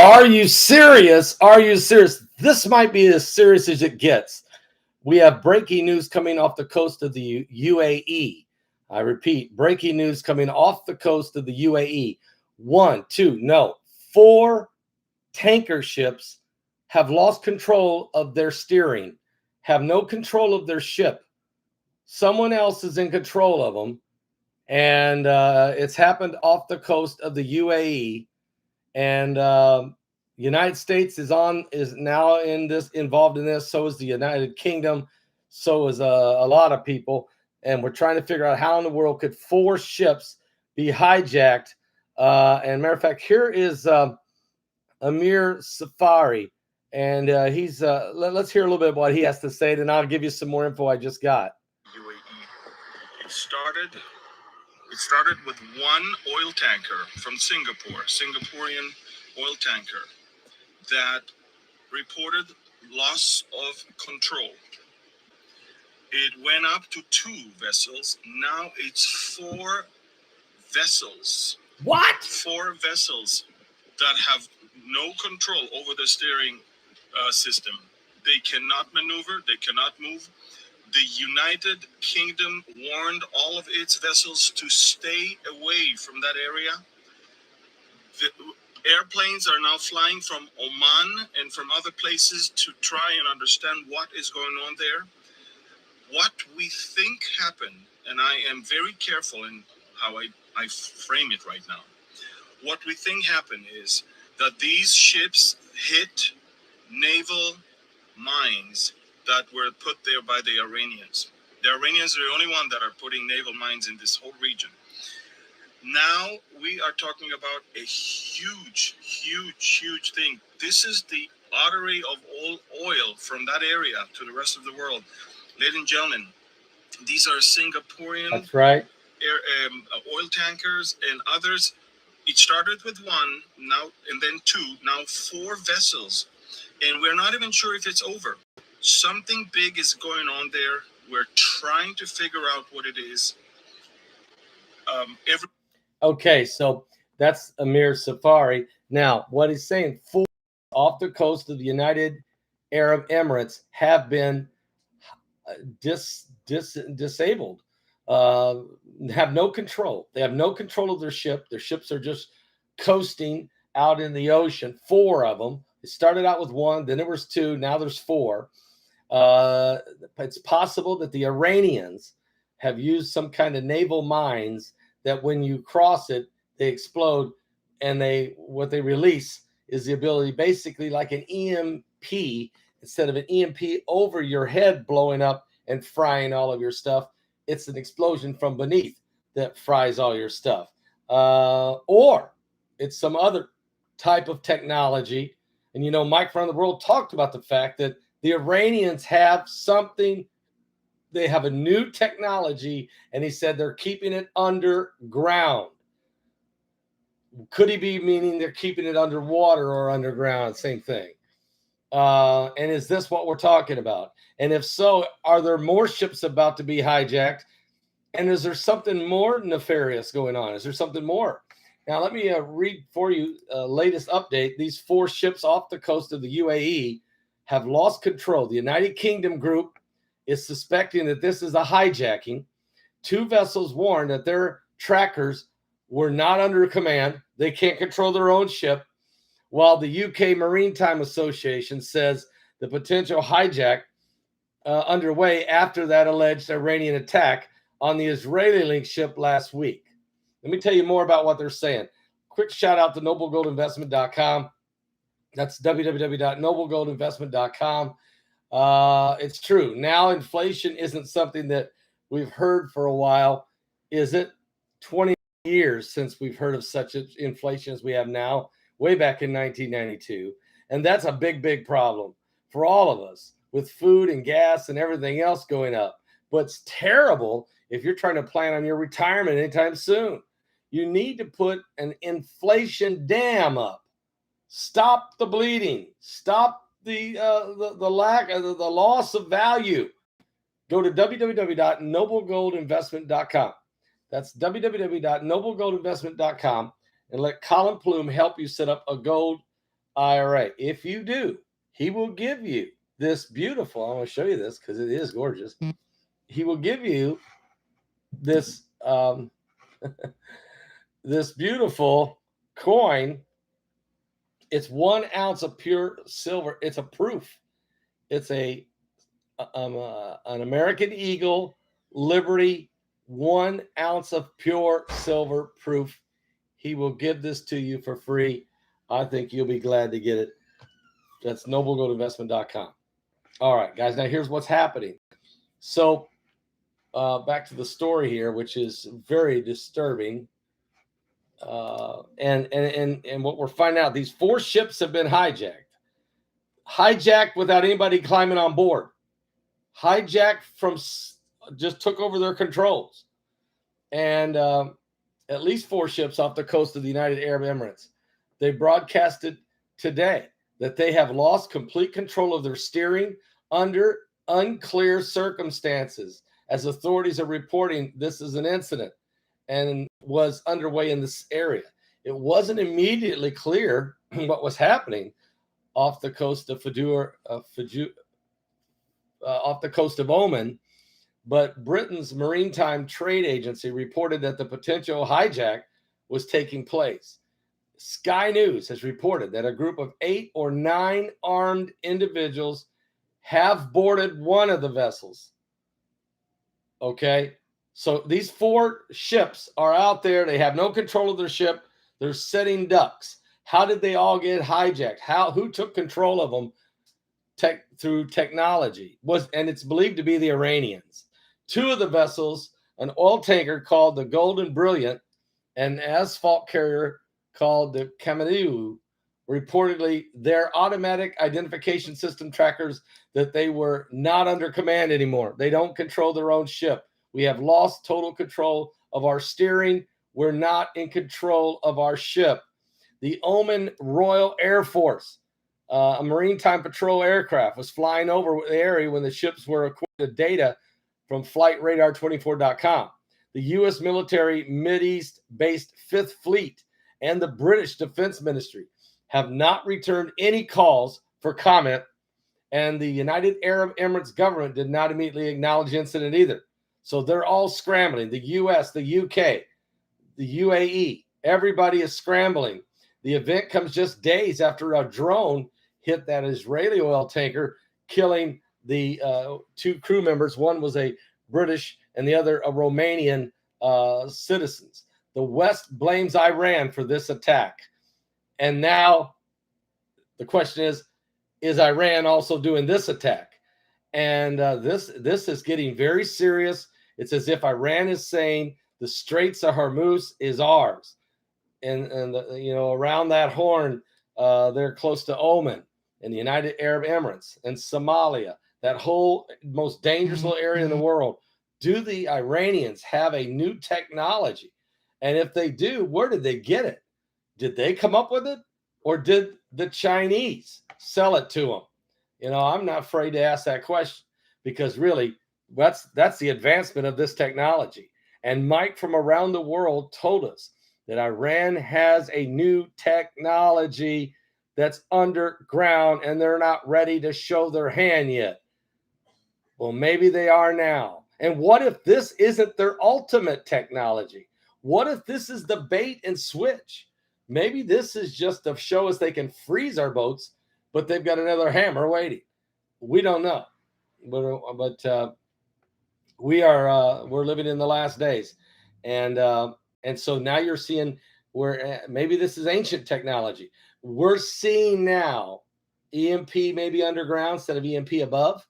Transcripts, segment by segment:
Are you serious? Are you serious? This might be as serious as it gets. We have breaking news coming off the coast of the UAE. I repeat, breaking news coming off the coast of the UAE. 4 tanker ships have lost control of their steering, have no control of their ship. Someone else is in control of them, and it's happened off the coast of the UAE. And United States is now involved in this. So is the United Kingdom. So is a lot of people. And we're trying to figure out how in the world could 4 ships be hijacked. And matter of fact, here is Amir Safari. And let's hear a little bit of what he has to say. Then I'll give you some more info I just got. UAE. It started with one oil tanker from Singapore, Singaporean oil tanker, that reported loss of control. It went up to 2 vessels. Now it's 4 vessels. What? 4 vessels that have no control over the steering system. They cannot maneuver. They cannot move. The United Kingdom warned all of its vessels to stay away from that area. The airplanes are now flying from Oman and from other places to try and understand what is going on there. What we think happened, and I am very careful in how I frame it right now. What we think happened is that these ships hit naval mines that were put there by the Iranians. The Iranians are the only one that are putting naval mines in this whole region. Now we are talking about a huge thing. This is the artery of all oil from that area to the rest of the world. Ladies and gentlemen, these are Singaporean That's right. Oil tankers and others. It started with 1, now and then 2, now 4 vessels. And we're not even sure if it's over. Something big is going on there. We're trying to figure out what it is. Okay, so that's Amir Safari. Now, what he's saying, 4 off the coast of the United Arab Emirates have been disabled, have no control. They have no control of their ship. Their ships are just coasting out in the ocean. 4 of them. It started out with 1, then there was 2, now there's 4. It's possible that the Iranians have used some kind of naval mines that when you cross it, they explode, and what they release is the ability, basically like an EMP, instead of an EMP over your head blowing up and frying all of your stuff, it's an explosion from beneath that fries all your stuff. Or it's some other type of technology. And, Mike from the World talked about the fact that the Iranians have something. They have a new technology, and he said they're keeping it underground. Could he be meaning they're keeping it underwater or underground? Same thing. And is this what we're talking about? And if so, are there more ships about to be hijacked? And is there something more nefarious going on? Is there something more? Now, let me read for you latest update. These 4 ships off the coast of the UAE have lost control. The United Kingdom group is suspecting that this is a hijacking. 2 vessels warned that their trackers were not under command. They can't control their own ship. While the UK Maritime Association says the potential hijack underway after that alleged Iranian attack on the Israeli-linked ship last week. Let me tell you more about what they're saying. Quick shout out to noblegoldinvestment.com. That's www.noblegoldinvestment.com. It's true. Now inflation isn't something that we've heard for a while. Is it 20 years since we've heard of such inflation as we have now? Way back in 1992. And that's a big problem for all of us, with food and gas and everything else going up. But it's terrible if you're trying to plan on your retirement anytime soon. You need to put an inflation dam up. Stop the bleeding. Stop the lack of the loss of value. Go to www.noblegoldinvestment.com. That's www.noblegoldinvestment.com, and let Colin Plume help you set up a gold IRA. If you do, he will give you this beautiful, I'm going to show you this because it is gorgeous. He will give you this this beautiful coin. It's 1 ounce of pure silver. It's a proof. It's an American Eagle Liberty 1 ounce of pure silver proof. He will give this to you for free. I think you'll be glad to get it. That's noblegoldinvestment.com. All right, guys. Now here's what's happening. So back to the story here, which is very disturbing. And what we're finding out, these 4 ships have been hijacked without anybody climbing on board, hijacked from just took over their controls, and at least 4 ships off the coast of the United Arab Emirates. They broadcasted today that they have lost complete control of their steering under unclear circumstances, as authorities are reporting this is an incident and was underway in this area. It wasn't immediately clear what was happening off the coast of off the coast of Oman, but Britain's Maritime Trade Agency reported that the potential hijack was taking place. Sky News has reported that a group of 8 or 9 armed individuals have boarded one of the vessels. Okay, so these 4 ships are out there. They have no control of their ship. They're setting ducks. How did they all get hijacked? Who took control of them through technology? And it's believed to be the Iranians. 2 of the vessels, an oil tanker called the Golden Brilliant and an asphalt carrier called the Pkwy, reportedly their automatic identification system trackers that they were not under command anymore. They don't control their own ship. We have lost total control of our steering. We're not in control of our ship. The Oman Royal Air Force, a maritime patrol aircraft, was flying over the area when the ships were, according to data from FlightRadar24.com. The U.S. military Mideast-based 5th Fleet and the British Defense Ministry have not returned any calls for comment, and the United Arab Emirates government did not immediately acknowledge the incident either. So they're all scrambling. The U.S., the UK, the UAE, everybody is scrambling. The event comes just days after a drone hit that Israeli oil tanker, killing the 2 crew members. One was a British and the other a Romanian citizens. The West blames Iran for this attack. And now the question is Iran also doing this attack? And this is getting very serious. It's as if Iran is saying the Straits of Hormuz is ours. And around that horn, they're close to Oman and the United Arab Emirates and Somalia, that whole most dangerous little area in the world. Do the Iranians have a new technology? And if they do, where did they get it? Did they come up with it, or did the Chinese sell it to them? I'm not afraid to ask that question, because really that's the advancement of this technology. And Mike from around the world told us that Iran has a new technology that's underground and they're not ready to show their hand yet. Well, maybe they are now. And what if this isn't their ultimate technology? What if this is the bait and switch? Maybe this is just to show us they can freeze our boats, but they've got another hammer waiting. We don't know. But we're living in the last days. And so now you're seeing where maybe this is ancient technology. We're seeing now EMP maybe underground instead of EMP above.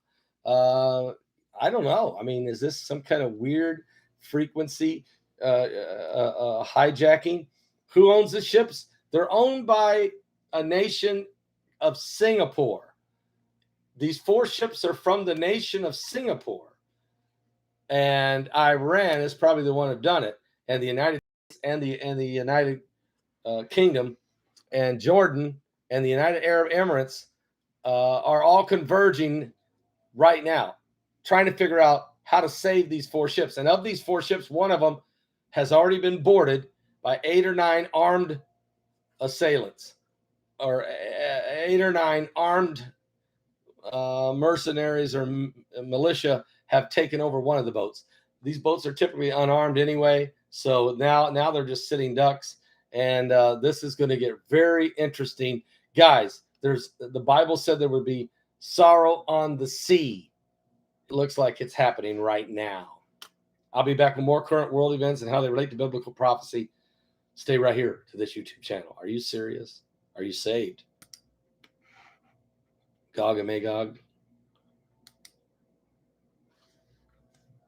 I don't know. I mean, is this some kind of weird frequency hijacking? Who owns the ships? They're owned by a nation of Singapore. These 4 ships are from the nation of Singapore. And Iran is probably the one who done it. And the United States and the United Kingdom and Jordan and the United Arab Emirates are all converging right now, trying to figure out how to save these 4 ships. And of these 4 ships, one of them has already been boarded by 8 or 9 armed assailants, or 8 or 9 armed mercenaries or militia have taken over one of the boats. These boats are typically unarmed anyway, so now they're just sitting ducks, and this is going to get very interesting, guys. The Bible said there would be sorrow on the sea. It looks like it's happening right now. I'll be back with more current world events and how they relate to biblical prophecy. Stay right here to this YouTube channel. Are you serious? Are you saved? Gog and Magog.